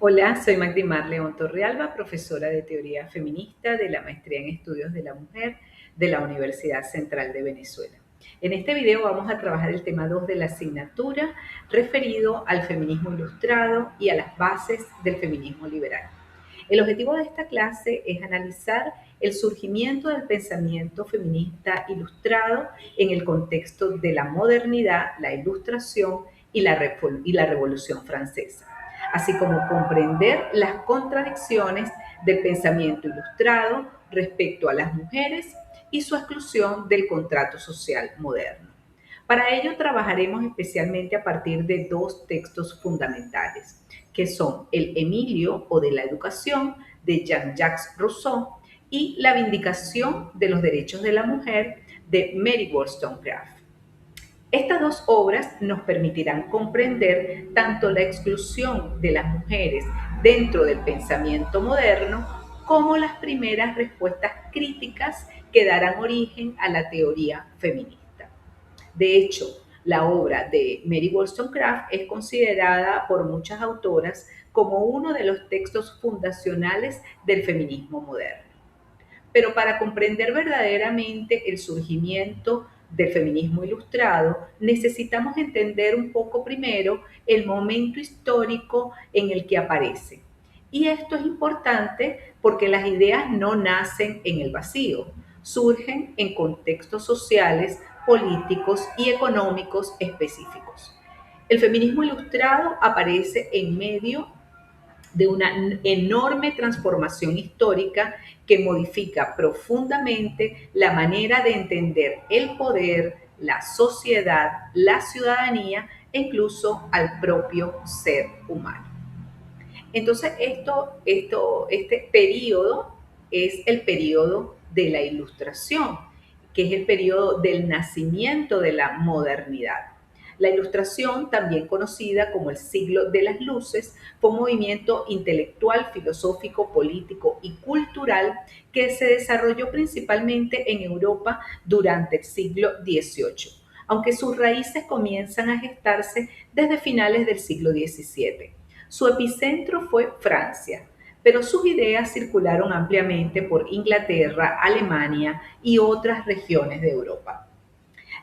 Hola, soy Magdimar León Torrealba, profesora de Teoría Feminista de la Maestría en Estudios de la Mujer de la Universidad Central de Venezuela. En este video vamos a trabajar el tema 2 de la asignatura referido al feminismo ilustrado y a las bases del feminismo liberal. El objetivo de esta clase es analizar el surgimiento del pensamiento feminista ilustrado en el contexto de la modernidad, la ilustración y la Revolución Francesa, así como comprender las contradicciones del pensamiento ilustrado respecto a las mujeres y su exclusión del contrato social moderno. Para ello trabajaremos especialmente a partir de dos textos fundamentales, que son el Emilio o de la Educación de Jean-Jacques Rousseau y La Vindicación de los Derechos de la Mujer de Mary Wollstonecraft. Estas dos obras nos permitirán comprender tanto la exclusión de las mujeres dentro del pensamiento moderno como las primeras respuestas críticas que darán origen a la teoría feminista. De hecho, la obra de Mary Wollstonecraft es considerada por muchas autoras como uno de los textos fundacionales del feminismo moderno. Pero para comprender verdaderamente el surgimiento del feminismo ilustrado, necesitamos entender un poco primero el momento histórico en el que aparece. Y esto es importante porque las ideas no nacen en el vacío, surgen en contextos sociales, políticos y económicos específicos. El feminismo ilustrado aparece en medio de una enorme transformación histórica que modifica profundamente la manera de entender el poder, la sociedad, la ciudadanía e incluso al propio ser humano. Entonces, este periodo es el periodo de la Ilustración, que es el periodo del nacimiento de la modernidad. La Ilustración, también conocida como el siglo de las luces, fue un movimiento intelectual, filosófico, político y cultural que se desarrolló principalmente en Europa durante el siglo XVIII, aunque sus raíces comienzan a gestarse desde finales del siglo XVII. Su epicentro fue Francia, pero sus ideas circularon ampliamente por Inglaterra, Alemania y otras regiones de Europa.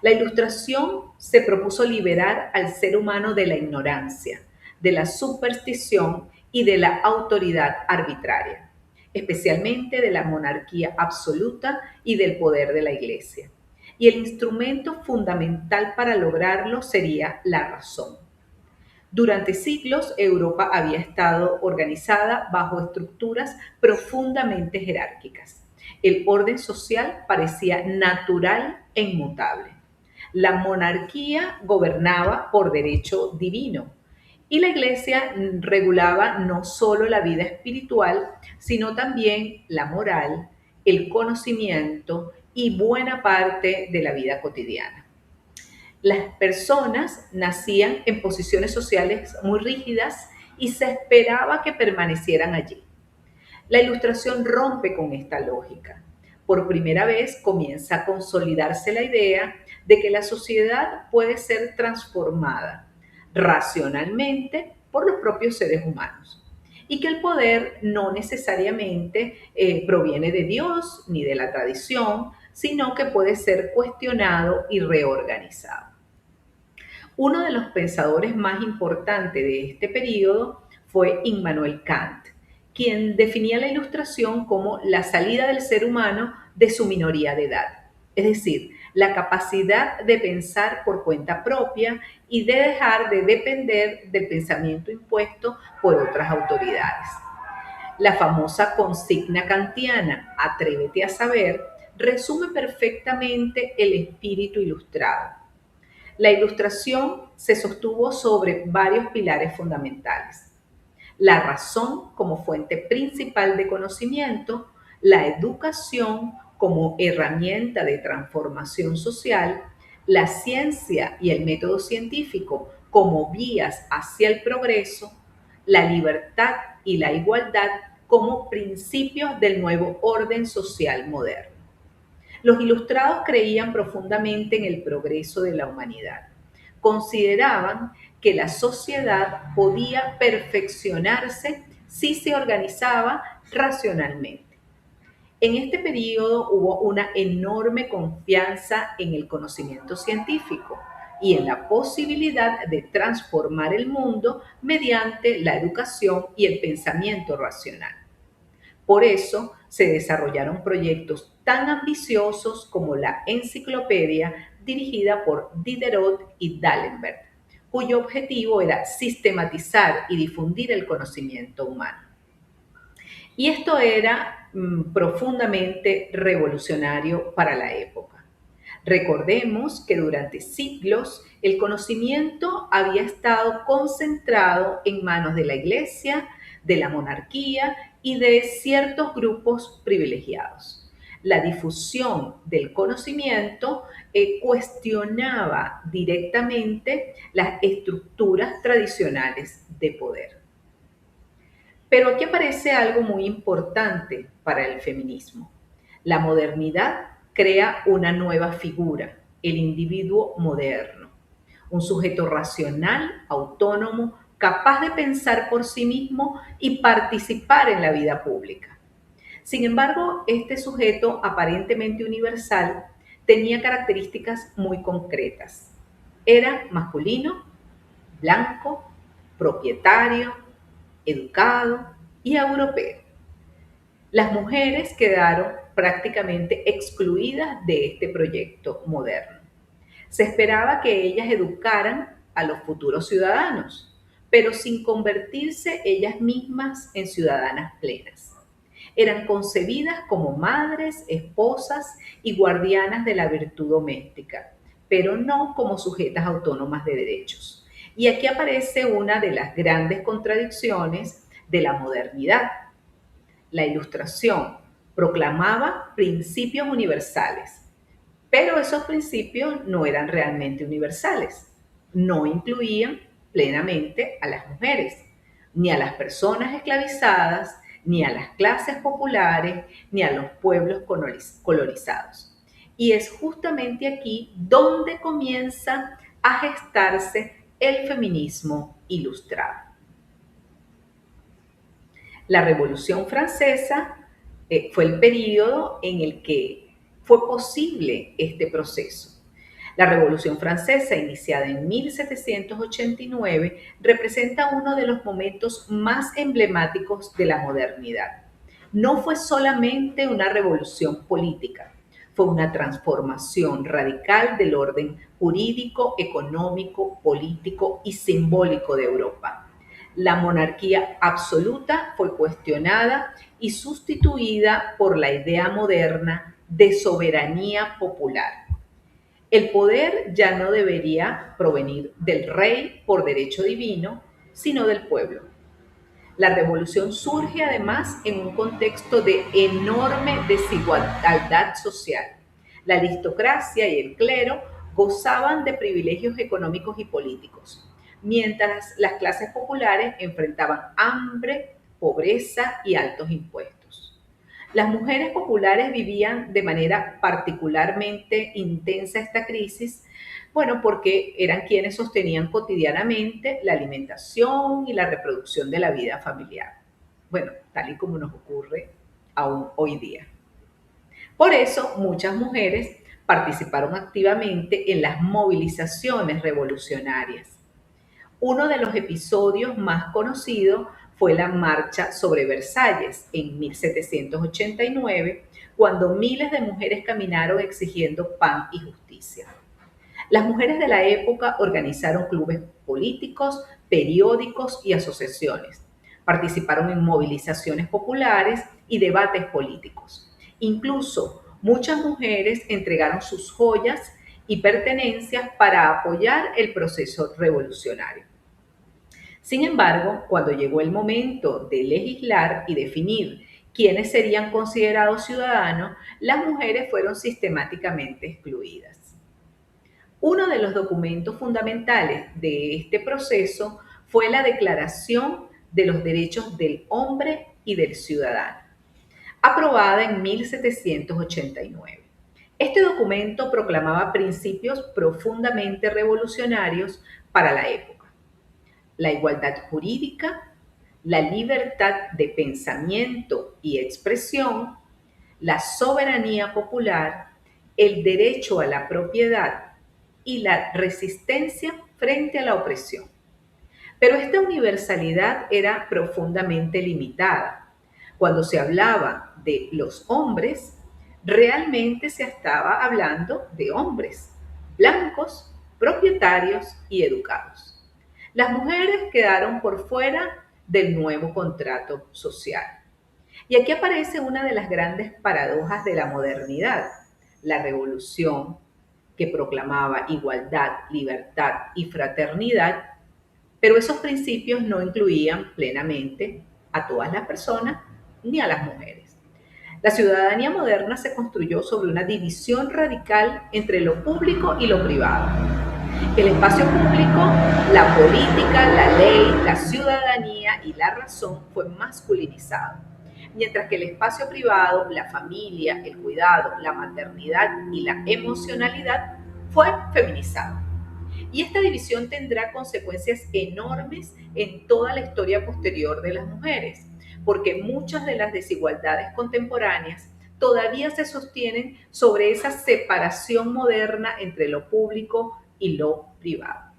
La Ilustración se propuso liberar al ser humano de la ignorancia, de la superstición y de la autoridad arbitraria, especialmente de la monarquía absoluta y del poder de la Iglesia. Y el instrumento fundamental para lograrlo sería la razón. Durante siglos, Europa había estado organizada bajo estructuras profundamente jerárquicas. El orden social parecía natural e inmutable. La monarquía gobernaba por derecho divino y la iglesia regulaba no solo la vida espiritual, sino también la moral, el conocimiento y buena parte de la vida cotidiana. Las personas nacían en posiciones sociales muy rígidas y se esperaba que permanecieran allí. La Ilustración rompe con esta lógica. Por primera vez comienza a consolidarse la idea de que la sociedad puede ser transformada racionalmente por los propios seres humanos y que el poder no necesariamente proviene de Dios ni de la tradición, sino que puede ser cuestionado y reorganizado. Uno de los pensadores más importantes de este periodo fue Immanuel Kant, quien definía la Ilustración como la salida del ser humano de su minoría de edad, es decir, la capacidad de pensar por cuenta propia y de dejar de depender del pensamiento impuesto por otras autoridades. La famosa consigna kantiana, atrévete a saber, resume perfectamente el espíritu ilustrado. La Ilustración se sostuvo sobre varios pilares fundamentales: la razón como fuente principal de conocimiento, la educación como herramienta de transformación social, la ciencia y el método científico como vías hacia el progreso, la libertad y la igualdad como principios del nuevo orden social moderno. Los ilustrados creían profundamente en el progreso de la humanidad. Consideraban que la sociedad podía perfeccionarse si se organizaba racionalmente. En este periodo hubo una enorme confianza en el conocimiento científico y en la posibilidad de transformar el mundo mediante la educación y el pensamiento racional. Por eso se desarrollaron proyectos tan ambiciosos como la enciclopedia dirigida por Diderot y D'Alembert, cuyo objetivo era sistematizar y difundir el conocimiento humano. Y esto era profundamente revolucionario para la época. Recordemos que durante siglos el conocimiento había estado concentrado en manos de la Iglesia, de la monarquía y de ciertos grupos privilegiados. La difusión del conocimiento cuestionaba directamente las estructuras tradicionales de poder. Pero aquí aparece algo muy importante para el feminismo. La modernidad crea una nueva figura, el individuo moderno, un sujeto racional, autónomo, capaz de pensar por sí mismo y participar en la vida pública. Sin embargo, este sujeto aparentemente universal tenía características muy concretas. Era masculino, blanco, propietario, educado y europeo. Las mujeres quedaron prácticamente excluidas de este proyecto moderno. Se esperaba que ellas educaran a los futuros ciudadanos, pero sin convertirse ellas mismas en ciudadanas plenas. Eran concebidas como madres, esposas y guardianas de la virtud doméstica, pero no como sujetas autónomas de derechos. Y aquí aparece una de las grandes contradicciones de la modernidad. La Ilustración proclamaba principios universales, pero esos principios no eran realmente universales. No incluían plenamente a las mujeres, ni a las personas esclavizadas, ni a las clases populares, ni a los pueblos colonizados. Y es justamente aquí donde comienza a gestarse el feminismo ilustrado. La Revolución Francesa fue el periodo en el que fue posible este proceso. La Revolución Francesa, iniciada en 1789, representa uno de los momentos más emblemáticos de la modernidad. No fue solamente una revolución política, fue una transformación radical del orden jurídico, económico, político y simbólico de Europa. La monarquía absoluta fue cuestionada y sustituida por la idea moderna de soberanía popular. El poder ya no debería provenir del rey por derecho divino, sino del pueblo. La revolución surge además en un contexto de enorme desigualdad social. La aristocracia y el clero gozaban de privilegios económicos y políticos, mientras las clases populares enfrentaban hambre, pobreza y altos impuestos. Las mujeres populares vivían de manera particularmente intensa esta crisis, bueno, porque eran quienes sostenían cotidianamente la alimentación y la reproducción de la vida familiar. Bueno, tal y como nos ocurre aún hoy día. Por eso, muchas mujeres participaron activamente en las movilizaciones revolucionarias. Uno de los episodios más conocidos fue la Marcha sobre Versalles en 1789, cuando miles de mujeres caminaron exigiendo pan y justicia. Las mujeres de la época organizaron clubes políticos, periódicos y asociaciones. Participaron en movilizaciones populares y debates políticos. Incluso muchas mujeres entregaron sus joyas y pertenencias para apoyar el proceso revolucionario. Sin embargo, cuando llegó el momento de legislar y definir quiénes serían considerados ciudadanos, las mujeres fueron sistemáticamente excluidas. Uno de los documentos fundamentales de este proceso fue la Declaración de los Derechos del Hombre y del Ciudadano, aprobada en 1789. Este documento proclamaba principios profundamente revolucionarios para la época: la igualdad jurídica, la libertad de pensamiento y expresión, la soberanía popular, el derecho a la propiedad y la resistencia frente a la opresión. Pero esta universalidad era profundamente limitada. Cuando se hablaba de los hombres, realmente se estaba hablando de hombres blancos, propietarios y educados. Las mujeres quedaron por fuera del nuevo contrato social. Y aquí aparece una de las grandes paradojas de la modernidad, la revolución que proclamaba igualdad, libertad y fraternidad, pero esos principios no incluían plenamente a todas las personas ni a las mujeres. La ciudadanía moderna se construyó sobre una división radical entre lo público y lo privado. El espacio público, la política, la ley, la ciudadanía y la razón fue masculinizado, mientras que el espacio privado, la familia, el cuidado, la maternidad y la emocionalidad fue feminizado. Y esta división tendrá consecuencias enormes en toda la historia posterior de las mujeres, porque muchas de las desigualdades contemporáneas todavía se sostienen sobre esa separación moderna entre lo público y lo privado.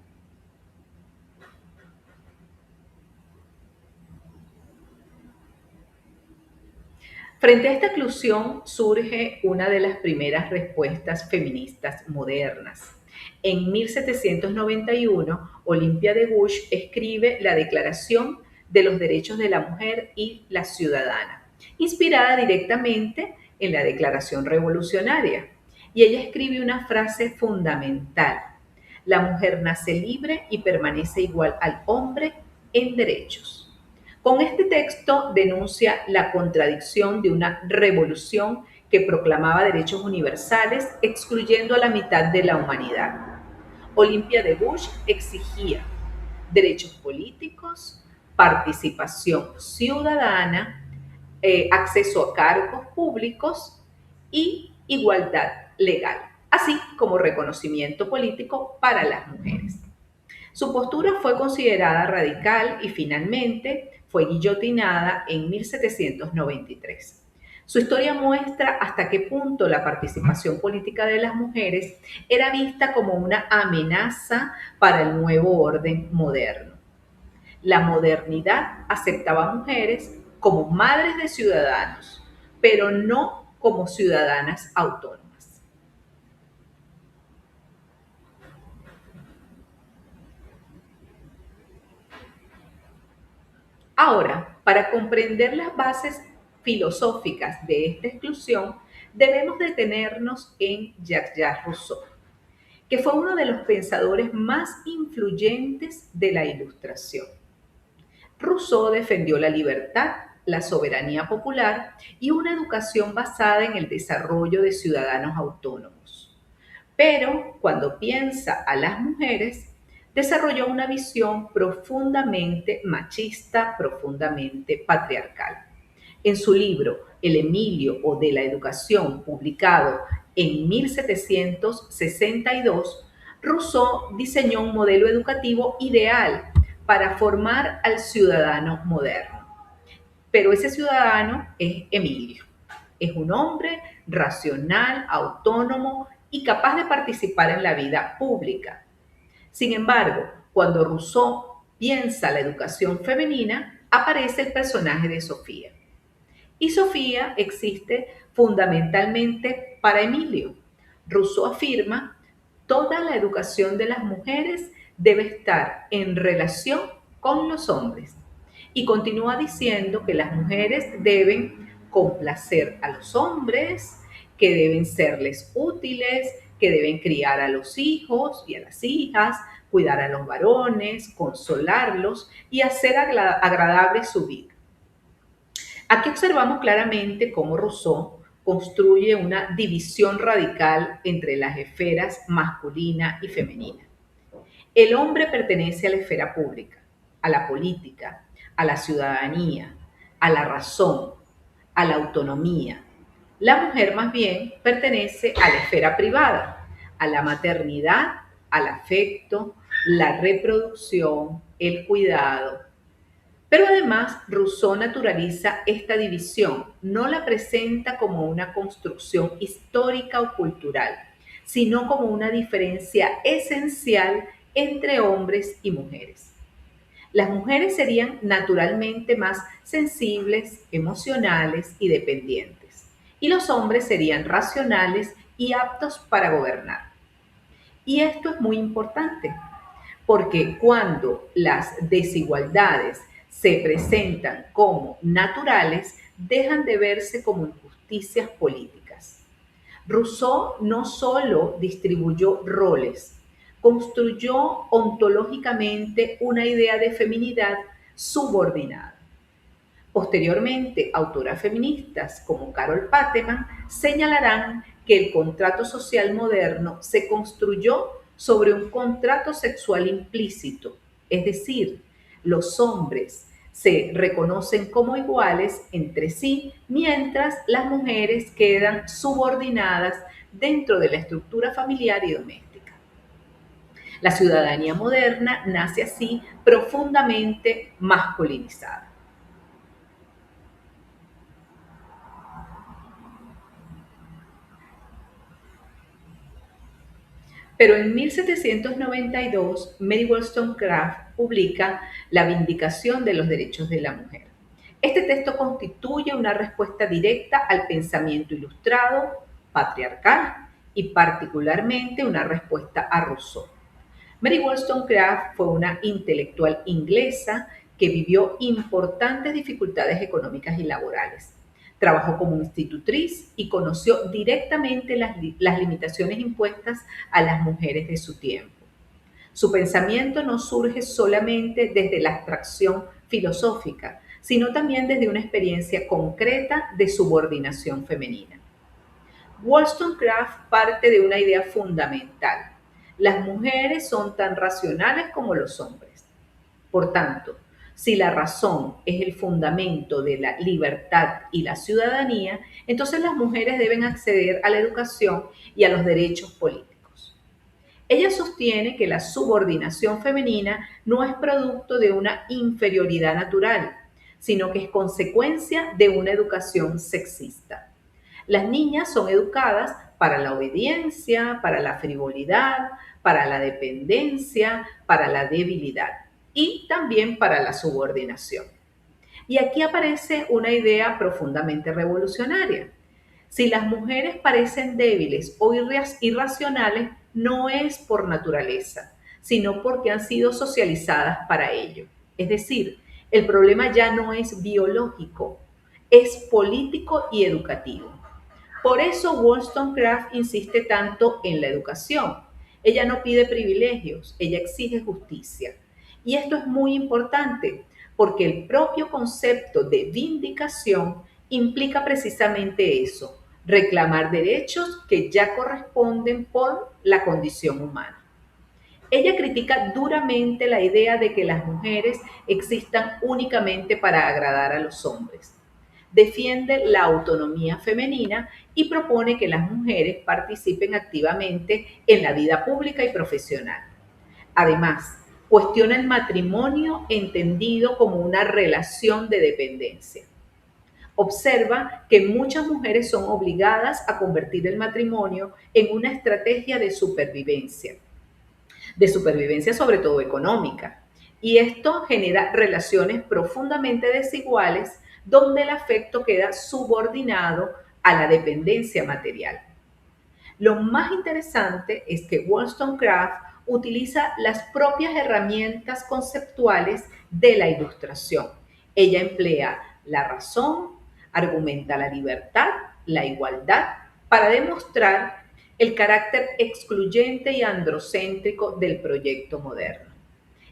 Frente a esta exclusión surge una de las primeras respuestas feministas modernas. En 1791, Olympia de Gouges escribe la Declaración de los Derechos de la Mujer y la Ciudadana, inspirada directamente en la Declaración Revolucionaria. Y ella escribe una frase fundamental: la mujer nace libre y permanece igual al hombre en derechos. Con este texto denuncia la contradicción de una revolución que proclamaba derechos universales, excluyendo a la mitad de la humanidad. Olympia de Gouges exigía derechos políticos, participación ciudadana, acceso a cargos públicos y igualdad legal, así como reconocimiento político para las mujeres. Su postura fue considerada radical y finalmente fue guillotinada en 1793. Su historia muestra hasta qué punto la participación política de las mujeres era vista como una amenaza para el nuevo orden moderno. La modernidad aceptaba a mujeres como madres de ciudadanos, pero no como ciudadanas autónomas. Ahora, para comprender las bases filosóficas de esta exclusión, debemos detenernos en Jacques Rousseau, que fue uno de los pensadores más influyentes de la Ilustración. Rousseau defendió la libertad, la soberanía popular y una educación basada en el desarrollo de ciudadanos autónomos. Pero cuando piensa a las mujeres, desarrolló una visión profundamente machista, profundamente patriarcal. En su libro El Emilio o de la Educación, publicado en 1762, Rousseau diseñó un modelo educativo ideal para formar al ciudadano moderno. Pero ese ciudadano es Emilio. Es un hombre racional, autónomo y capaz de participar en la vida pública. Sin embargo, cuando Rousseau piensa la educación femenina, aparece el personaje de Sofía. Y Sofía existe fundamentalmente para Emilio. Rousseau afirma: toda la educación de las mujeres debe estar en relación con los hombres. Y continúa diciendo que las mujeres deben complacer a los hombres, que deben serles útiles, que deben criar a los hijos y a las hijas, cuidar a los varones, consolarlos y hacer agradable su vida. Aquí observamos claramente cómo Rousseau construye una división radical entre las esferas masculina y femenina. El hombre pertenece a la esfera pública, a la política, a la ciudadanía, a la razón, a la autonomía. La mujer más bien pertenece a la esfera privada, a la maternidad, al afecto, la reproducción, el cuidado. Pero además, Rousseau naturaliza esta división, no la presenta como una construcción histórica o cultural, sino como una diferencia esencial entre hombres y mujeres. Las mujeres serían naturalmente más sensibles, emocionales y dependientes, y los hombres serían racionales y aptos para gobernar. Y esto es muy importante, porque cuando las desigualdades se presentan como naturales, dejan de verse como injusticias políticas. Rousseau no solo distribuyó roles, construyó ontológicamente una idea de feminidad subordinada. Posteriormente, autoras feministas como Carol Pateman señalarán que el contrato social moderno se construyó sobre un contrato sexual implícito, es decir, los hombres se reconocen como iguales entre sí, mientras las mujeres quedan subordinadas dentro de la estructura familiar y doméstica. La ciudadanía moderna nace así profundamente masculinizada. Pero en 1792, Mary Wollstonecraft publica La Vindicación de los Derechos de la Mujer. Este texto constituye una respuesta directa al pensamiento ilustrado, patriarcal y particularmente una respuesta a Rousseau. Mary Wollstonecraft fue una intelectual inglesa que vivió importantes dificultades económicas y laborales. Trabajó como institutriz y conoció directamente las limitaciones impuestas a las mujeres de su tiempo. Su pensamiento no surge solamente desde la abstracción filosófica, sino también desde una experiencia concreta de subordinación femenina. Wollstonecraft parte de una idea fundamental. Las mujeres son tan racionales como los hombres. Por tanto, si la razón es el fundamento de la libertad y la ciudadanía, entonces las mujeres deben acceder a la educación y a los derechos políticos. Ella sostiene que la subordinación femenina no es producto de una inferioridad natural, sino que es consecuencia de una educación sexista. Las niñas son educadas para la obediencia, para la frivolidad, para la dependencia, para la debilidad y también para la subordinación. Y aquí aparece una idea profundamente revolucionaria. Si las mujeres parecen débiles o irracionales, no es por naturaleza, sino porque han sido socializadas para ello. Es decir, el problema ya no es biológico, es político y educativo. Por eso Wollstonecraft insiste tanto en la educación. Ella no pide privilegios, ella exige justicia. Y esto es muy importante porque el propio concepto de vindicación implica precisamente eso, reclamar derechos que ya corresponden por la condición humana. Ella critica duramente la idea de que las mujeres existan únicamente para agradar a los hombres. Defiende la autonomía femenina y propone que las mujeres participen activamente en la vida pública y profesional. Además, cuestiona el matrimonio entendido como una relación de dependencia. Observa que muchas mujeres son obligadas a convertir el matrimonio en una estrategia de supervivencia sobre todo económica. Y esto genera relaciones profundamente desiguales donde el afecto queda subordinado a la dependencia material. Lo más interesante es que Wollstonecraft utiliza las propias herramientas conceptuales de la ilustración. Ella emplea la razón, argumenta la libertad, la igualdad, para demostrar el carácter excluyente y androcéntrico del proyecto moderno.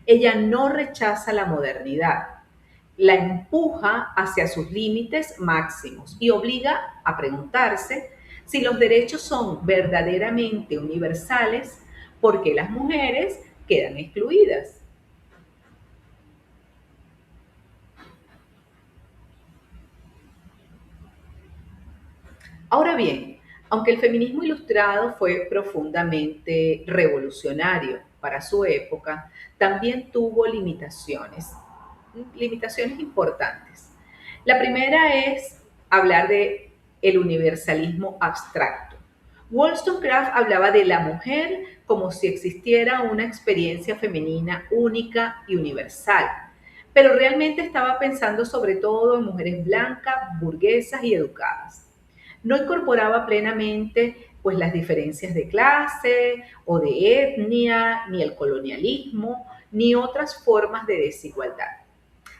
Ella no rechaza la modernidad, la empuja hacia sus límites máximos y obliga a preguntarse si los derechos son verdaderamente universales, ¿por qué las mujeres quedan excluidas? Ahora bien, aunque el feminismo ilustrado fue profundamente revolucionario para su época, también tuvo limitaciones. limitaciones importantes. La primera es hablar de el universalismo abstracto. Wollstonecraft hablaba de la mujer como si existiera una experiencia femenina única y universal, pero realmente estaba pensando sobre todo en mujeres blancas, burguesas y educadas. No incorporaba plenamente pues las diferencias de clase o de etnia, ni el colonialismo, ni otras formas de desigualdad.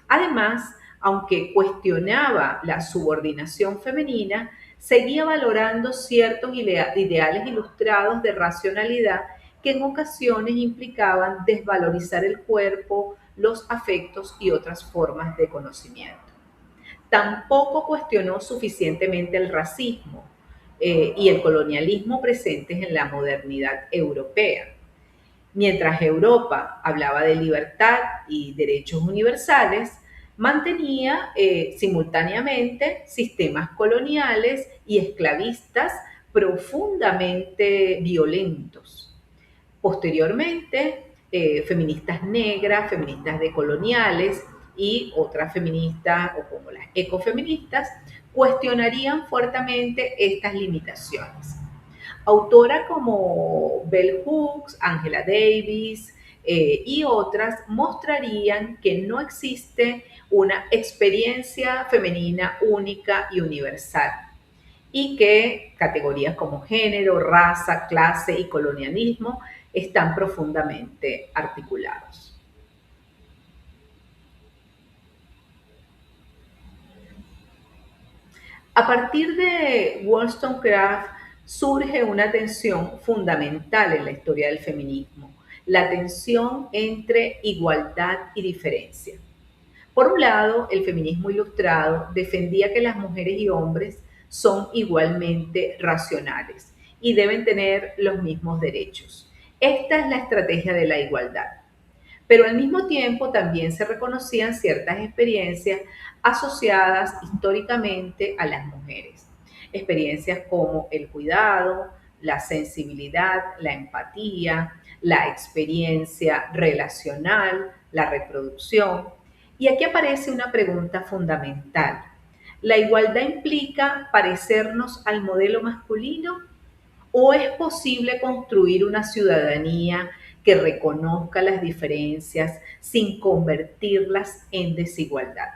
Además, aunque cuestionaba la subordinación femenina, seguía valorando ciertos ideales ilustrados de racionalidad que en ocasiones implicaban desvalorizar el cuerpo, los afectos y otras formas de conocimiento. Tampoco cuestionó suficientemente el racismo y el colonialismo presentes en la modernidad europea. Mientras Europa hablaba de libertad y derechos universales, mantenía simultáneamente sistemas coloniales y esclavistas profundamente violentos. Posteriormente, feministas negras, feministas decoloniales y otras feministas, o como las ecofeministas, cuestionarían fuertemente estas limitaciones. Autoras como Bell Hooks, Angela Davis y otras mostrarían que no existe una experiencia femenina única y universal y que categorías como género, raza, clase y colonialismo están profundamente articulados. A partir de Wollstonecraft surge una tensión fundamental en la historia del feminismo, la tensión entre igualdad y diferencia. Por un lado, el feminismo ilustrado defendía que las mujeres y hombres son igualmente racionales y deben tener los mismos derechos. Esta es la estrategia de la igualdad. Pero al mismo tiempo también se reconocían ciertas experiencias asociadas históricamente a las mujeres. Experiencias como el cuidado, la sensibilidad, la empatía, la experiencia relacional, la reproducción. Y aquí aparece una pregunta fundamental. ¿La igualdad implica parecernos al modelo masculino o es posible construir una ciudadanía que reconozca las diferencias sin convertirlas en desigualdad?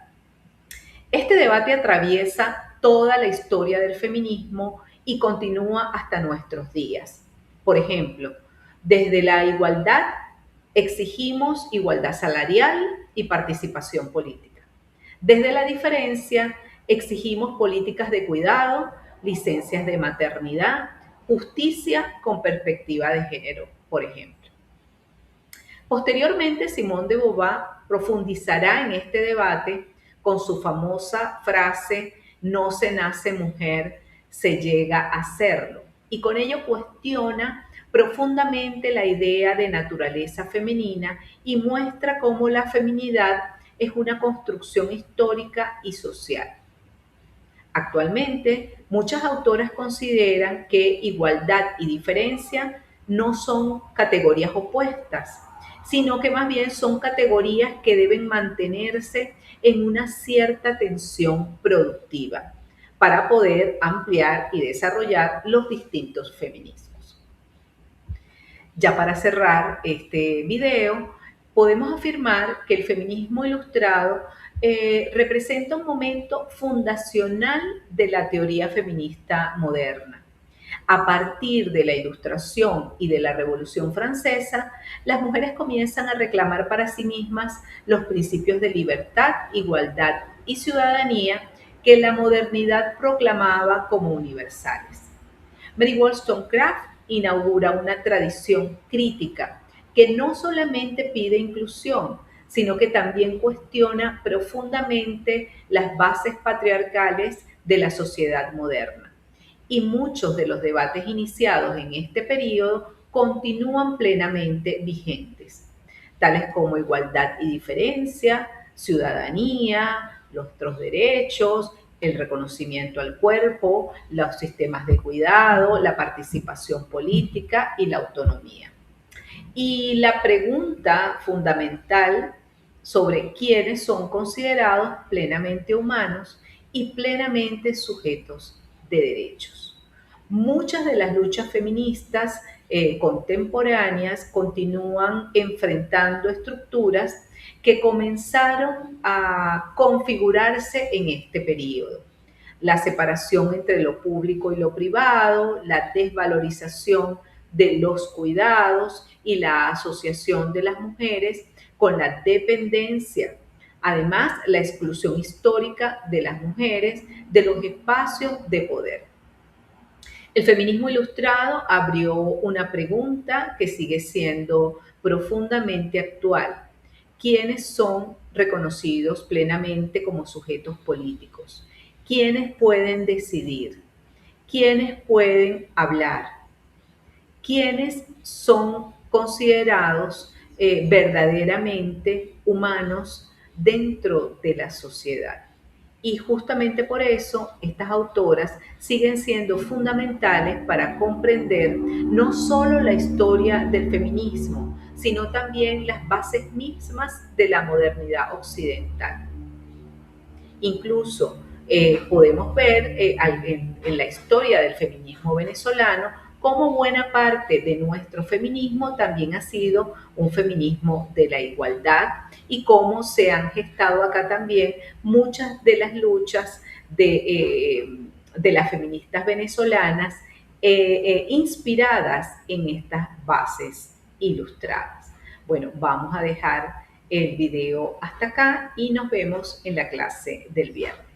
Este debate atraviesa toda la historia del feminismo y continúa hasta nuestros días. Por ejemplo, desde la igualdad exigimos igualdad salarial y participación política. Desde la diferencia exigimos políticas de cuidado, licencias de maternidad, justicia con perspectiva de género, por ejemplo. Posteriormente, Simone de Beauvoir profundizará en este debate con su famosa frase, no se nace mujer, se llega a serlo. Y con ello cuestiona profundamente la idea de naturaleza femenina y muestra cómo la feminidad es una construcción histórica y social. Actualmente, muchas autoras consideran que igualdad y diferencia no son categorías opuestas, sino que más bien son categorías que deben mantenerse en una cierta tensión productiva para poder ampliar y desarrollar los distintos feminismos. Ya para cerrar este video, podemos afirmar que el feminismo ilustrado representa un momento fundacional de la teoría feminista moderna. A partir de la Ilustración y de la Revolución Francesa, las mujeres comienzan a reclamar para sí mismas los principios de libertad, igualdad y ciudadanía que la modernidad proclamaba como universales. Mary Wollstonecraft inaugura una tradición crítica que no solamente pide inclusión, sino que también cuestiona profundamente las bases patriarcales de la sociedad moderna. Y muchos de los debates iniciados en este periodo continúan plenamente vigentes, tales como igualdad y diferencia, ciudadanía, nuestros derechos, el reconocimiento al cuerpo, los sistemas de cuidado, la participación política y la autonomía. Y la pregunta fundamental sobre quienes son considerados plenamente humanos y plenamente sujetos de derechos. Muchas de las luchas feministas contemporáneas continúan enfrentando estructuras que comenzaron a configurarse en este periodo. La separación entre lo público y lo privado, la desvalorización de los cuidados y la asociación de las mujeres con la dependencia. Además, la exclusión histórica de las mujeres de los espacios de poder. El feminismo ilustrado abrió una pregunta que sigue siendo profundamente actual. ¿Quiénes son reconocidos plenamente como sujetos políticos? ¿Quiénes pueden decidir? ¿Quiénes pueden hablar? ¿Quiénes son considerados verdaderamente humanos dentro de la sociedad? Y justamente por eso estas autoras siguen siendo fundamentales para comprender no solo la historia del feminismo, sino también las bases mismas de la modernidad occidental. Incluso podemos ver en la historia del feminismo venezolano cómo buena parte de nuestro feminismo también ha sido un feminismo de la igualdad y cómo se han gestado acá también muchas de las luchas de las feministas venezolanas inspiradas en estas bases ilustradas. Bueno, vamos a dejar el video hasta acá y nos vemos en la clase del viernes.